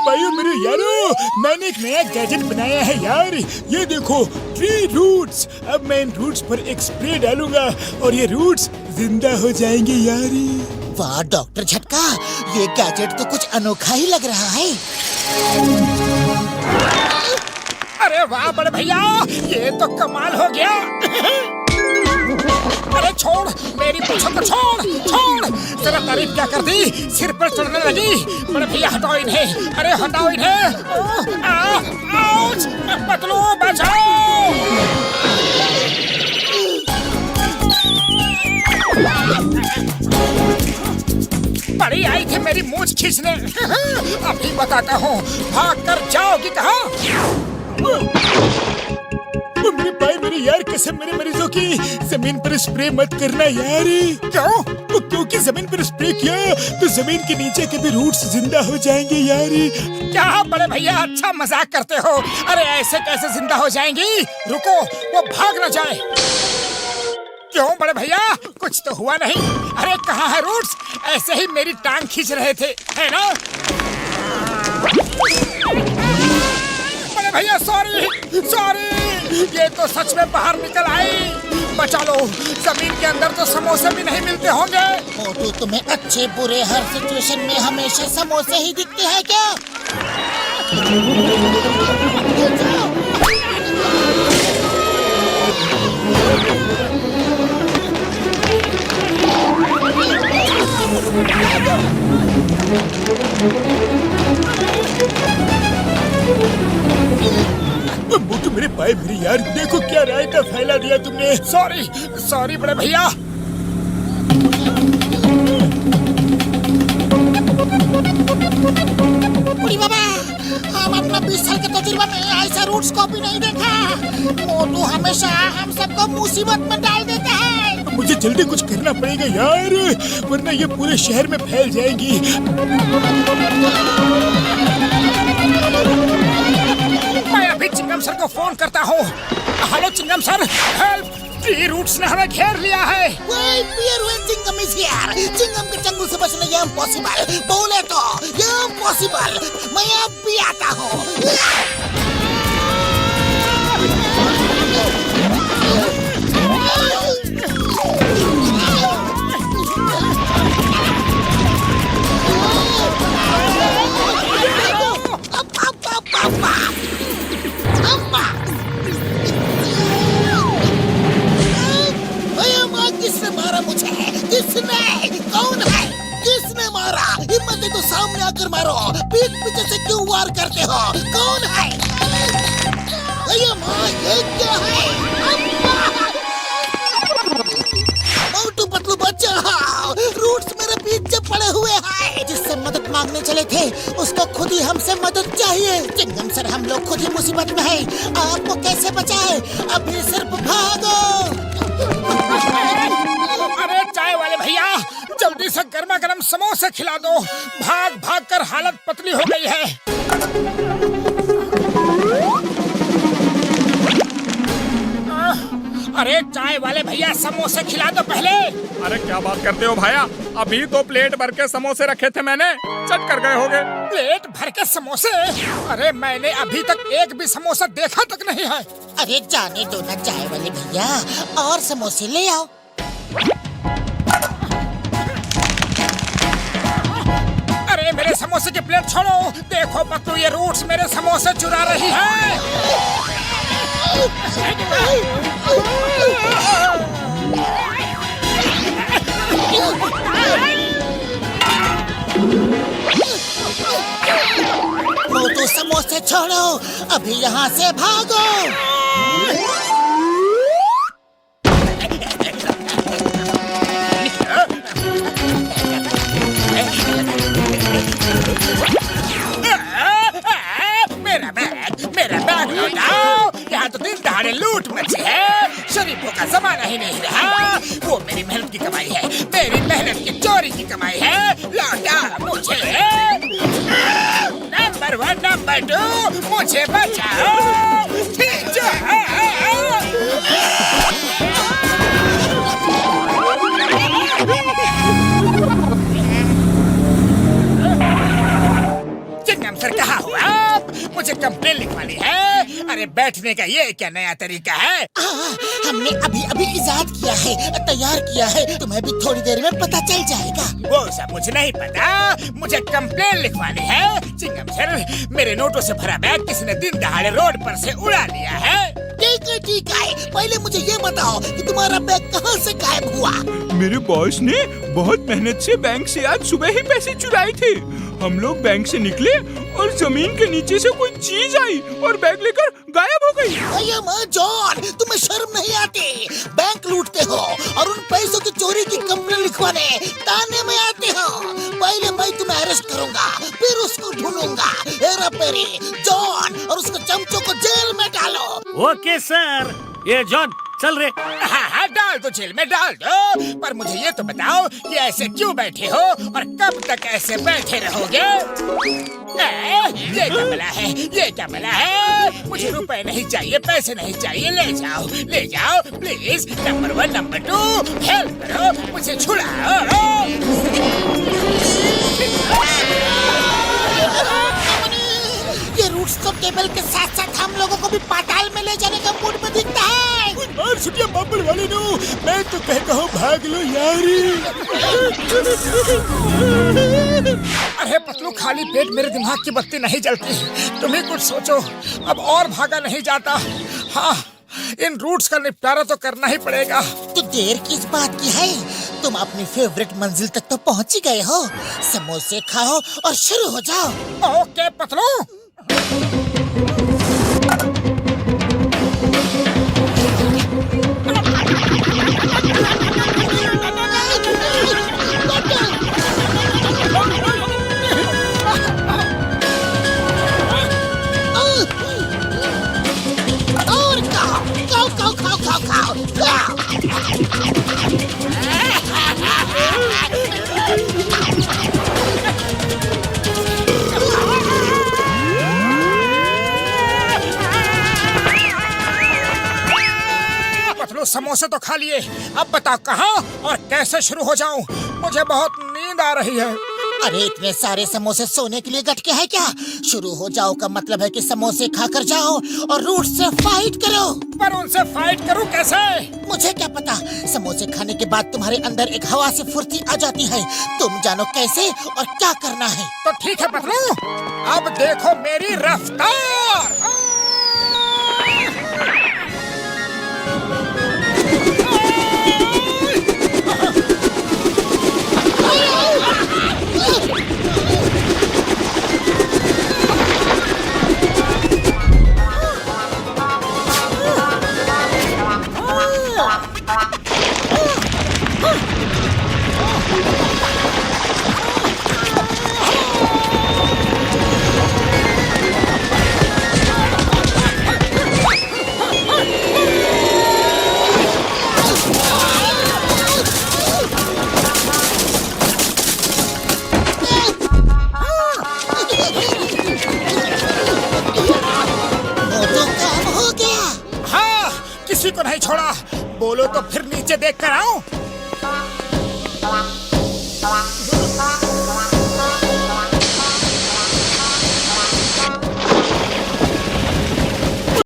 भाइयों मेरे यारों, मैंने एक नया गैजेट बनाया है यार। ये देखो, ट्री रूट्स। अब मैं इन रूट्स पर एक स्प्रे डालूंगा और ये रूट्स जिंदा हो जाएंगे यार। वाह डॉक्टर झटका, ये गैजेट तो कुछ अनोखा ही लग रहा है। अरे वाह बड़े भैया, ये तो कमाल हो गया। अरे छोड़, मेरी पूछो तो छोड़ छोड़। तेरा तारीफ क्या कर दी, सिर पर चढ़ने लगी। बड़े भैया हटाओ इन्हें, अरे हटाओ इन्हें। पतलू बचाओ। बड़ी आई थी मेरी मूंछ खींचने। अभी बताता हूँ, भाग कर जाओगी कहाँ? मेरे भाई मेरे यार, कसम मेरे मरीजों की, जमीन पर स्प्रे मत करना यार। क्यों? क्योंकि जमीन पर स्प्रे किया तो जमीन के नीचे के भी रूट्स जिंदा हो जाएंगे यार। क्या बड़े भैया अच्छा मजाक करते हो? अरे ऐसे कैसे जिंदा हो जाएंगी? रुको, वो भाग न जाए। क्यों बड़े भैया, कुछ तो हुआ नहीं? अरे कहाँ है रूट्स? ऐसे ही मेरी टांग खींच रहे थे, है ना? बड़े भैया सॉरी सॉरी, ये तो सच में बाहर निकल आई। बचा लो, जमीन के अंदर तो समोसे भी नहीं मिलते होंगे। मोटू, तुम्हें अच्छे बुरे हर सिचुएशन में हमेशा समोसे ही दिखते हैं क्या? मोटू मेरे भाई मेरे यार, देखो क्या रायता फैला दिया तुमने। सॉरी सॉरी बड़े भैया। बुढ़ी बाबा, हम अपना 20 साल के तजुर्बा में ऐसा रूट्स को भी नहीं देखा। मोटू हमेशा हम सबको मुसीबत में डाल देता है। मुझे जल्दी कुछ करना पड़ेगा यार, वरना ये पूरे शहर में फैल जाएंगी। मैं अभी चिंगम सर को फोन करता हूँ। Hello Chingam sir, help! Tree roots ने हमें घेर लिया है। Chingam is here. चिंगम के चंगुल से बचना ये इम्पॉसिबल। बोले तो ये इम्पॉसिबल। मैं अब भी आता हूँ। किसने मारा मुझे? किसने? कौन है? किसने मारा? हिम्मत है तो सामने आकर मारो। पीठ पीछे से क्यों वार करते हो? कौन है? अये माँ, ये क्या है? मोटू पतलू बचाओ! रूट्स मेरे पीछे पड़े हुए हैं। जिससे मदद मांगने चले थे, उसको खुद ही हमसे मदद चाहिए। चिंगम सर, हम लोग खुद ही मुसीबत में हैं। आपको कैसे बचाए? अभी सिर्फ भागो। अरे चाय वाले भैया, जल्दी से गर्मा गर्म समोसे खिला दो। भाग भाग कर हालत पतली हो गई है। अरे चाय वाले भैया, समोसे खिला दो पहले। अरे क्या बात करते हो भैया, अभी तो प्लेट भर के समोसे रखे थे मैंने, चट कर गए होगे। प्लेट भर के समोसे? अरे मैंने अभी तक एक भी समोसा देखा तक नहीं है। अरे जाने दो ना चाय वाले भैया, और समोसे ले आओ। अरे मेरे समोसे की प्लेट छोड़ो। देखो पत्तू, ये रूट्स मेरे समोसे चुरा रही है। मोटू समोसे छोड़ो, अभी यहाँ से भागो। मेरा बैग लौटाओ। यहाँ तो दिन दहाड़े लूट मची है। शरीफों का जमाना ही नहीं रहा। वो मेरी मेहनत की कमाई है, मेरी मेहनत की चोरी की कमाई है। लौटा मुझे। नंबर 1 नंबर 2, मुझे बचाओ। चिंगम सर कहाँ लिखवानी है। अरे बैठने का ये क्या नया तरीका है? हमने अभी अभी इजाद किया है, तैयार किया है, तुम्हें भी थोड़ी देर में पता चल जाएगा। वो सब मुझे नहीं पता, मुझे कंप्लेन लिखवानी है। चिंगम सर, मेरे नोटों से भरा बैग किसी ने दिन दहाड़े रोड पर से उड़ा लिया है। ठीक है, पहले मुझे ये बताओ कि तुम्हारा बैग कहाँ से गायब हुआ? मेरे बॉस ने बहुत मेहनत से बैंक से आज सुबह ही पैसे चुराए थे। हम लोग बैंक से निकले और जमीन के नीचे से कोई चीज आई और बैग लेकर गायब हो गई। भैया माँ जॉन, तुम्हें शर्म नहीं आती? बैंक लूटते हो और उन पैसों की चोरी की कंप्लेन लिखवाने थाने में आते हो। पहले मैं तुम्हें अरेस्ट करूंगा, फिर उसको ढूंढूंगा। हेरा फेरी, जॉन और उसके चमचों को जेल में डालो। Okay sir. ये जॉन चल रे। हाँ, डाल दो जेल में, डाल दो। पर मुझे ये तो बताओ कि ऐसे क्यों बैठे हो और कब तक ऐसे बैठे रहोगे? ये क्या भला है, ये क्या भला है? मुझे रुपए नहीं चाहिए, पैसे नहीं चाहिए, ले जाओ प्लीज। नंबर 1, नंबर 2, हेल्प करो, मुझे छुड़ाओ। ये रूट्स तो टेबल के साथ साथ हम लोगों को भी पाताल में ले जाने का मूड में दिखता है। और सुनिए पापड़ वाले नो, मैं तो कहता हूँ भाग लो यारी। अरे पतलू, खाली पेट मेरे दिमाग की बत्ती नहीं जलती। तुम ही कुछ सोचो, अब और भागा नहीं जाता। हाँ, इन रूट्स का निपटारा तो करना ही पड़ेगा। तो देर किस बात की है? तुम अपनी फेवरेट मंजिल तक तो पहुंच ही गए हो। समोसे खाओ और शुरू हो जाओ। ओके पतलू। और खाओ। पतलू, समोसे तो खा लिए, अब बताओ कहाँ और कैसे शुरू हो जाऊं? मुझे बहुत नींद आ रही है। अरे इतने सारे समोसे सोने के लिए गटके हैं क्या? शुरू हो जाओ का मतलब है कि समोसे खाकर जाओ और रूट से फाइट करो। पर उनसे फाइट करूं कैसे? मुझे क्या पता, समोसे खाने के बाद तुम्हारे अंदर एक हवा से फुर्ती आ जाती है। तुम जानो कैसे और क्या करना है। तो ठीक है पतलू, अब देखो मेरी रफ्तार। किसी को नहीं छोड़ा। बोलो तो फिर नीचे देख कर आऊं।